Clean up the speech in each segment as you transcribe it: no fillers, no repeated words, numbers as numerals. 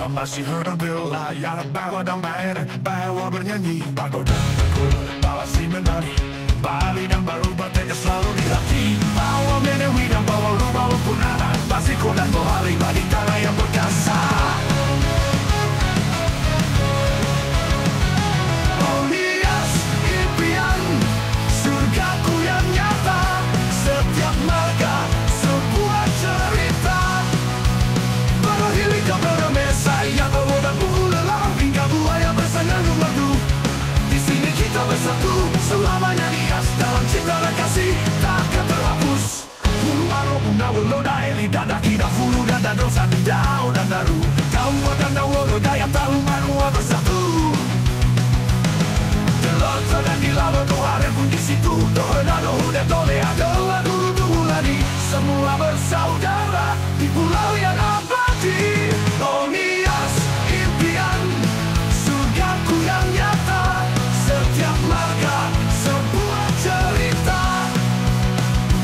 masih berbela, ya bawa damai, bawa bernyanyi, pagoda berkul, bawa si menari, Bali dan baru batenya selalu di hati. Bawa menewi dan bawa rumah pun ada, basiko dan bohari bagi tanah yang berkasa. Oh hias impian, surgaku yang nyata, setiap marga sebuah cerita. Berhiling beramai saya bawa dan bulelang, hingga buaya bersandar madu. Di sini kita bersatu, selamanya hias dalam cinta dan kasih takkan terhapus. Bulu aro bunda wolo daeli dada kita fulu dan dosa dau dan daru. Kau dan wolo daya tahu manua bersatu. Delota dan dilalu dohare pun di situ. Dohena dohude tole adalah dulu lagi. Semua bersaudara di pulau yang abadi. Oh hias impian, surgaku yang nyata, setiap marga sebuah cerita.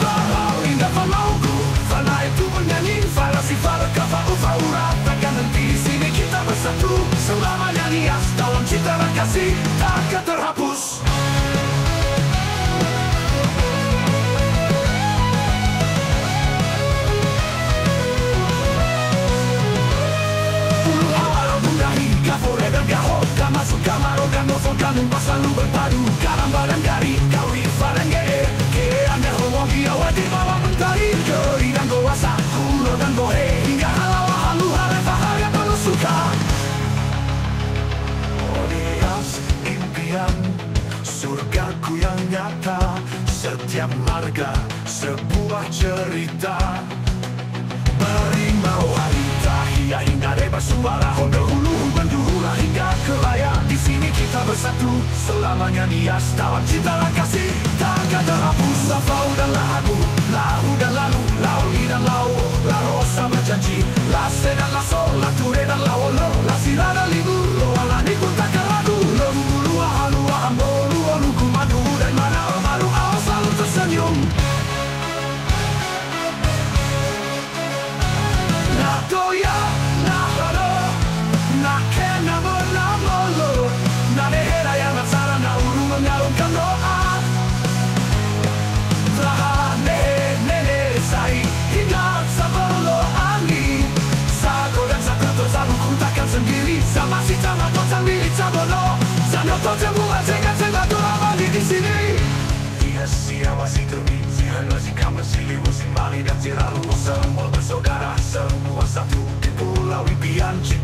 Bahwa indah mauku, fana itu bernyanyi, fana si fana kafa ufaura. Takkan henti di sini kita bersatu, selamanya hias dalam cinta dan kasih takkan terhapus. Masuk kamar dan nelfon kamu pas selalu berpadu. Karamba dan gari, kawi dan gere. Anda homo hiawa di bawah mentari. Geri dan goasa, kulo dan gohe. Hingga halawa halu halefa harga penuh suka. Oh hias impian, surgaku yang nyata, setiap marga sebuah cerita. Berimau hari tahia hingga debas suara honda hulu banduhula hingga ke layar. Di sini kita bersatu, selamanya hias dalam cinta dan kasih takkan terhapus. Lafau dan lagu, lahu dan lalu, lauli dan lau, la rosa berjanji, la se dan la sol, la ture dan la olo, la sila dan libu, lo alani pun takkan ragu. Lembu lua halua ambo lua luku madu dan mana malu awas selalu tersenyum. Doya, na halo, na kena menamolo, na nehera yang matsara na uru mengalunkan doa. Telah nehe sai hingga sabolo angin. Sago dan sakato sabuku takkan sendiri, sama si sama tocan milik sabolo. Sana tocan buat cengat doa balik di sini. Dia siapa si terbi, si halo si kamar si liwu si Bali dan si lalu semua bersaudara, semua satu di pulau impian cinta.